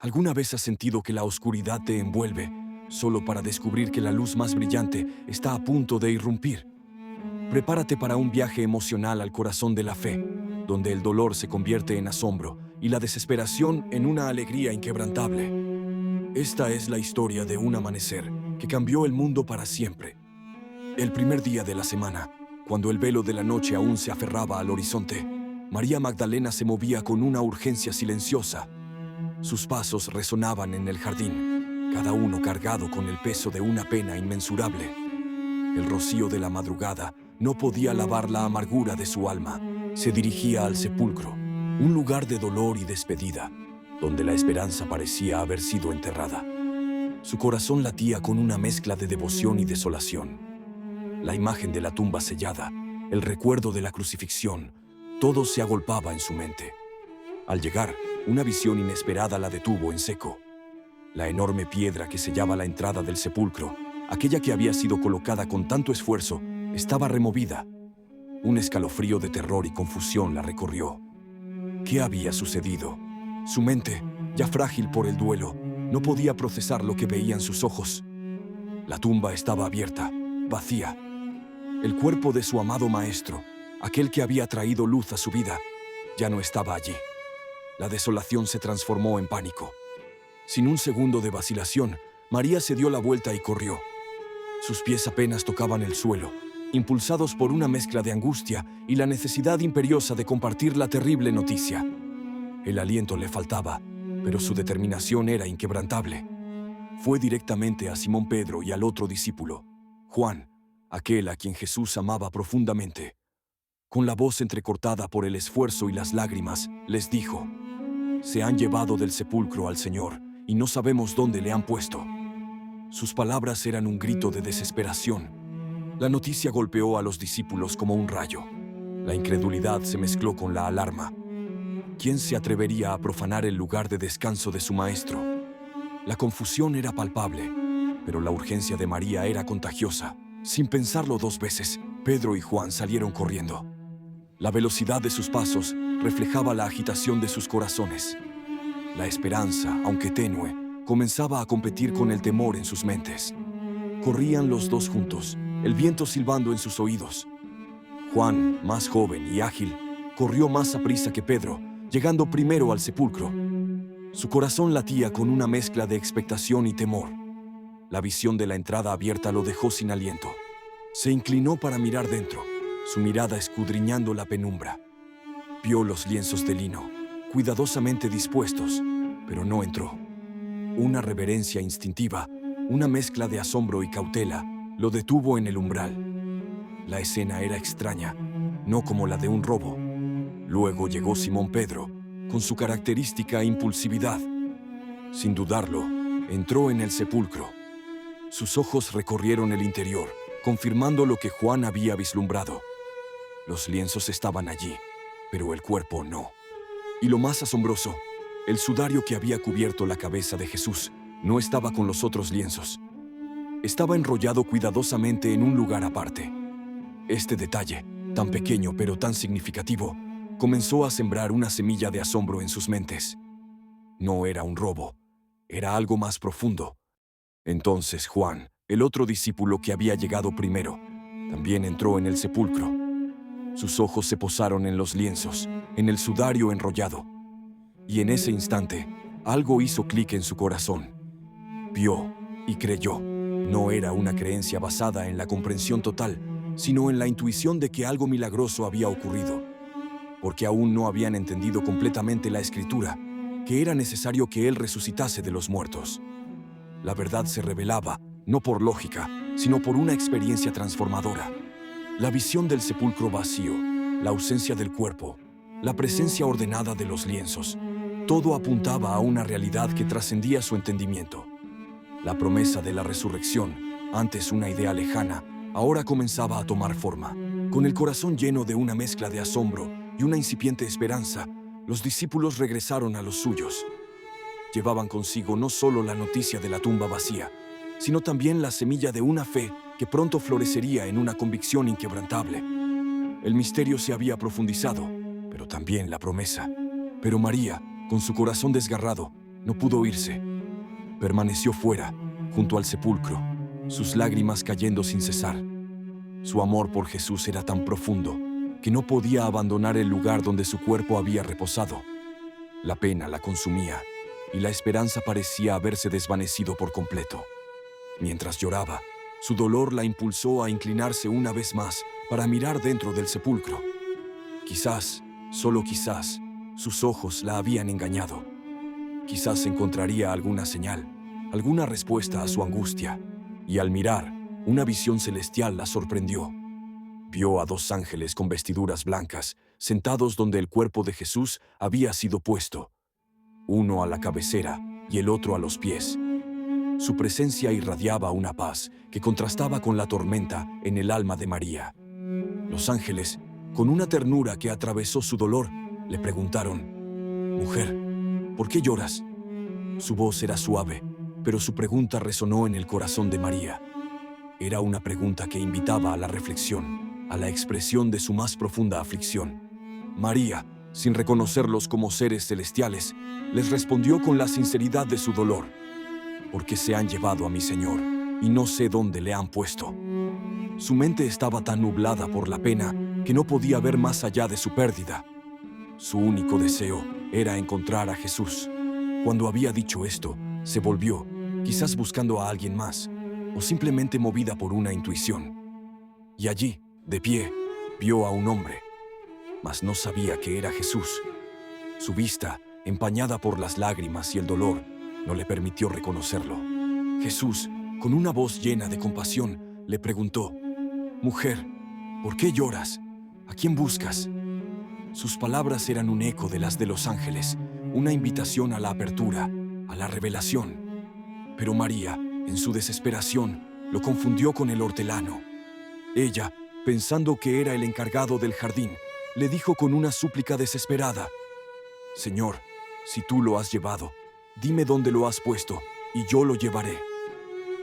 ¿Alguna vez has sentido que la oscuridad te envuelve, solo para descubrir que la luz más brillante está a punto de irrumpir? Prepárate para un viaje emocional al corazón de la fe, donde el dolor se convierte en asombro y la desesperación en una alegría inquebrantable. Esta es la historia de un amanecer que cambió el mundo para siempre. El primer día de la semana, cuando el velo de la noche aún se aferraba al horizonte, María Magdalena se movía con una urgencia silenciosa. Sus pasos resonaban en el jardín, cada uno cargado con el peso de una pena inmensurable. El rocío de la madrugada no podía lavar la amargura de su alma. Se dirigía al sepulcro, un lugar de dolor y despedida, donde la esperanza parecía haber sido enterrada. Su corazón latía con una mezcla de devoción y desolación. La imagen de la tumba sellada, el recuerdo de la crucifixión, todo se agolpaba en su mente. Al llegar, una visión inesperada la detuvo en seco. La enorme piedra que sellaba la entrada del sepulcro, aquella que había sido colocada con tanto esfuerzo, estaba removida. Un escalofrío de terror y confusión la recorrió. ¿Qué había sucedido? Su mente, ya frágil por el duelo, no podía procesar lo que veían sus ojos. La tumba estaba abierta, vacía. El cuerpo de su amado maestro, aquel que había traído luz a su vida, ya no estaba allí. La desolación se transformó en pánico. Sin un segundo de vacilación, María se dio la vuelta y corrió. Sus pies apenas tocaban el suelo, impulsados por una mezcla de angustia y la necesidad imperiosa de compartir la terrible noticia. El aliento le faltaba, pero su determinación era inquebrantable. Fue directamente a Simón Pedro y al otro discípulo, Juan, aquel a quien Jesús amaba profundamente. Con la voz entrecortada por el esfuerzo y las lágrimas, les dijo: «Se han llevado del sepulcro al Señor, y no sabemos dónde le han puesto». Sus palabras eran un grito de desesperación. La noticia golpeó a los discípulos como un rayo. La incredulidad se mezcló con la alarma. ¿Quién se atrevería a profanar el lugar de descanso de su maestro? La confusión era palpable, pero la urgencia de María era contagiosa. Sin pensarlo dos veces, Pedro y Juan salieron corriendo. La velocidad de sus pasos reflejaba la agitación de sus corazones. La esperanza, aunque tenue, comenzaba a competir con el temor en sus mentes. Corrían los dos juntos, el viento silbando en sus oídos. Juan, más joven y ágil, corrió más aprisa que Pedro, llegando primero al sepulcro. Su corazón latía con una mezcla de expectación y temor. La visión de la entrada abierta lo dejó sin aliento. Se inclinó para mirar dentro, su mirada escudriñando la penumbra. Vio los lienzos de lino, cuidadosamente dispuestos, pero no entró. Una reverencia instintiva, una mezcla de asombro y cautela, lo detuvo en el umbral. La escena era extraña, no como la de un robo. Luego llegó Simón Pedro, con su característica impulsividad. Sin dudarlo, entró en el sepulcro. Sus ojos recorrieron el interior, confirmando lo que Juan había vislumbrado. Los lienzos estaban allí, pero el cuerpo no. Y lo más asombroso, el sudario que había cubierto la cabeza de Jesús no estaba con los otros lienzos. Estaba enrollado cuidadosamente en un lugar aparte. Este detalle, tan pequeño pero tan significativo, comenzó a sembrar una semilla de asombro en sus mentes. No era un robo, era algo más profundo. Entonces Juan, el otro discípulo que había llegado primero, también entró en el sepulcro. Sus ojos se posaron en los lienzos, en el sudario enrollado. Y en ese instante, algo hizo clic en su corazón. Vio y creyó. No era una creencia basada en la comprensión total, sino en la intuición de que algo milagroso había ocurrido. Porque aún no habían entendido completamente la Escritura, que era necesario que Él resucitase de los muertos. La verdad se revelaba, no por lógica, sino por una experiencia transformadora. La visión del sepulcro vacío, la ausencia del cuerpo, la presencia ordenada de los lienzos, todo apuntaba a una realidad que trascendía su entendimiento. La promesa de la resurrección, antes una idea lejana, ahora comenzaba a tomar forma. Con el corazón lleno de una mezcla de asombro y una incipiente esperanza, los discípulos regresaron a los suyos. Llevaban consigo no solo la noticia de la tumba vacía, sino también la semilla de una fe que pronto florecería en una convicción inquebrantable. El misterio se había profundizado, pero también la promesa. Pero María, con su corazón desgarrado, No pudo irse. Permaneció fuera, junto al sepulcro, sus lágrimas cayendo sin cesar. Su amor por Jesús era tan profundo que no podía abandonar el lugar donde su cuerpo había reposado. La pena la consumía y la esperanza parecía haberse desvanecido por completo. Mientras lloraba, su dolor la impulsó a inclinarse una vez más para mirar dentro del sepulcro. Quizás, solo quizás, sus ojos la habían engañado. Quizás encontraría alguna señal, alguna respuesta a su angustia, y al mirar, una visión celestial la sorprendió. Vio a dos ángeles con vestiduras blancas, sentados donde el cuerpo de Jesús había sido puesto, uno a la cabecera y el otro a los pies. Su presencia irradiaba una paz que contrastaba con la tormenta en el alma de María. Los ángeles, con una ternura que atravesó su dolor, le preguntaron: «Mujer, ¿por qué lloras?». Su voz era suave, pero su pregunta resonó en el corazón de María. Era una pregunta que invitaba a la reflexión, a la expresión de su más profunda aflicción. María, sin reconocerlos como seres celestiales, les respondió con la sinceridad de su dolor: «Porque se han llevado a mi Señor, y no sé dónde le han puesto». Su mente estaba tan nublada por la pena que no podía ver más allá de su pérdida. Su único deseo era encontrar a Jesús. Cuando había dicho esto, se volvió, quizás buscando a alguien más, o simplemente movida por una intuición. Y allí, de pie, vio a un hombre, mas no sabía que era Jesús. Su vista, empañada por las lágrimas y el dolor, no le permitió reconocerlo. Jesús, con una voz llena de compasión, le preguntó: «Mujer, ¿por qué lloras? ¿A quién buscas?». Sus palabras eran un eco de las de los ángeles, una invitación a la apertura, a la revelación. Pero María, en su desesperación, lo confundió con el hortelano. Ella, pensando que era el encargado del jardín, le dijo con una súplica desesperada: «Señor, si tú lo has llevado, dime dónde lo has puesto, y yo lo llevaré».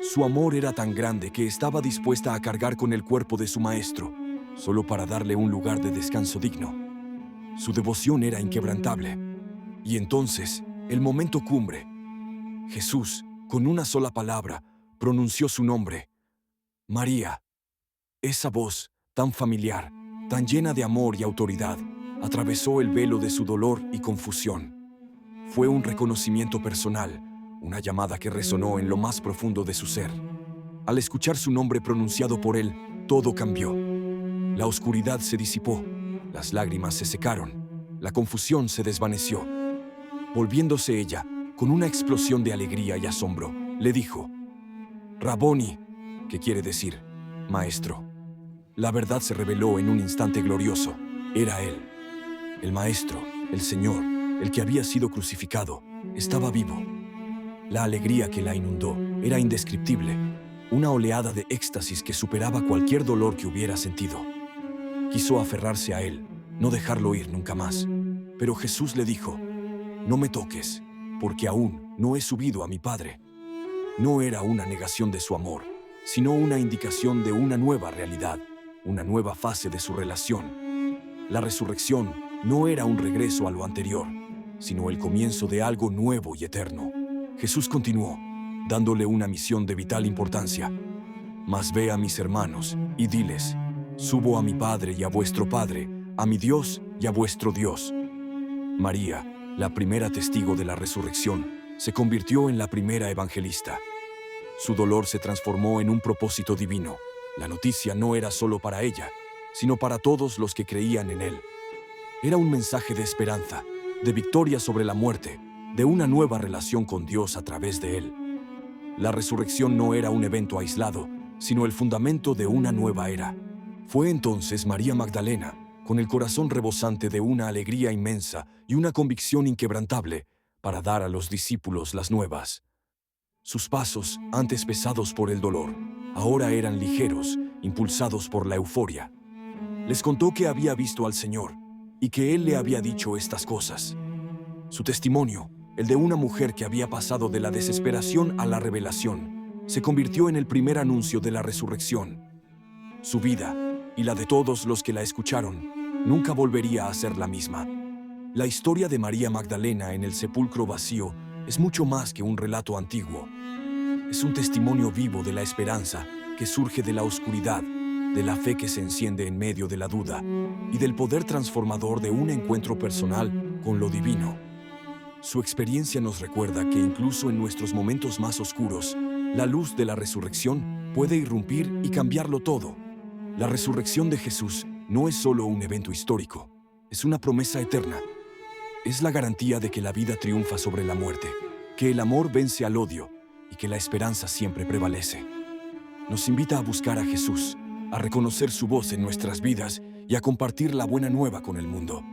Su amor era tan grande que estaba dispuesta a cargar con el cuerpo de su maestro, solo para darle un lugar de descanso digno. Su devoción era inquebrantable. Y entonces, el momento cumbre. Jesús, con una sola palabra, pronunció su nombre: «María». Esa voz, tan familiar, tan llena de amor y autoridad, atravesó el velo de su dolor y confusión. Fue un reconocimiento personal, una llamada que resonó en lo más profundo de su ser. Al escuchar su nombre pronunciado por él, todo cambió. La oscuridad se disipó, las lágrimas se secaron, la confusión se desvaneció. Volviéndose ella, con una explosión de alegría y asombro, le dijo: «Raboni», que quiere decir maestro. La verdad se reveló en un instante glorioso. Era él. El maestro, el Señor, el que había sido crucificado, estaba vivo. La alegría que la inundó era indescriptible, una oleada de éxtasis que superaba cualquier dolor que hubiera sentido. Quiso aferrarse a él, no dejarlo ir nunca más. Pero Jesús le dijo: «No me toques, porque aún no he subido a mi Padre». No era una negación de su amor, sino una indicación de una nueva realidad, una nueva fase de su relación. La resurrección no era un regreso a lo anterior, sino el comienzo de algo nuevo y eterno. Jesús continuó, dándole una misión de vital importancia: «Mas ve a mis hermanos y diles: subo a mi Padre y a vuestro Padre, a mi Dios y a vuestro Dios». María, la primera testigo de la resurrección, se convirtió en la primera evangelista. Su dolor se transformó en un propósito divino. La noticia no era solo para ella, sino para todos los que creían en él. Era un mensaje de esperanza, de victoria sobre la muerte, de una nueva relación con Dios a través de él. La resurrección no era un evento aislado, sino el fundamento de una nueva era. Fue entonces María Magdalena, con el corazón rebosante de una alegría inmensa y una convicción inquebrantable, para dar a los discípulos las nuevas. Sus pasos, antes pesados por el dolor, ahora eran ligeros, impulsados por la euforia. Les contó que había visto al Señor y que Él le había dicho estas cosas. Su testimonio, el de una mujer que había pasado de la desesperación a la revelación, se convirtió en el primer anuncio de la resurrección. Su vida, y la de todos los que la escucharon, nunca volvería a ser la misma. La historia de María Magdalena en el sepulcro vacío es mucho más que un relato antiguo. Es un testimonio vivo de la esperanza que surge de la oscuridad, de la fe que se enciende en medio de la duda y del poder transformador de un encuentro personal con lo divino. Su experiencia nos recuerda que incluso en nuestros momentos más oscuros, la luz de la resurrección puede irrumpir y cambiarlo todo. La resurrección de Jesús no es solo un evento histórico, es una promesa eterna. Es la garantía de que la vida triunfa sobre la muerte, que el amor vence al odio y que la esperanza siempre prevalece. Nos invita a buscar a Jesús, a reconocer su voz en nuestras vidas y a compartir la buena nueva con el mundo.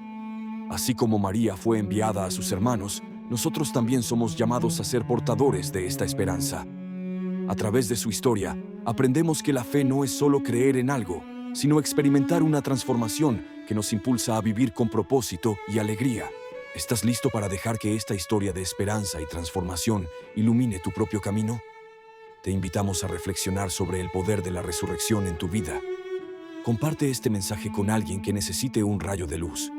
Así como María fue enviada a sus hermanos, nosotros también somos llamados a ser portadores de esta esperanza. A través de su historia, aprendemos que la fe no es solo creer en algo, sino experimentar una transformación que nos impulsa a vivir con propósito y alegría. ¿Estás listo para dejar que esta historia de esperanza y transformación ilumine tu propio camino? Te invitamos a reflexionar sobre el poder de la resurrección en tu vida. Comparte este mensaje con alguien que necesite un rayo de luz.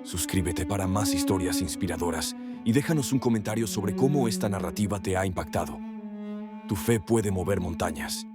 Suscríbete para más historias inspiradoras y déjanos un comentario sobre cómo esta narrativa te ha impactado. Tu fe puede mover montañas.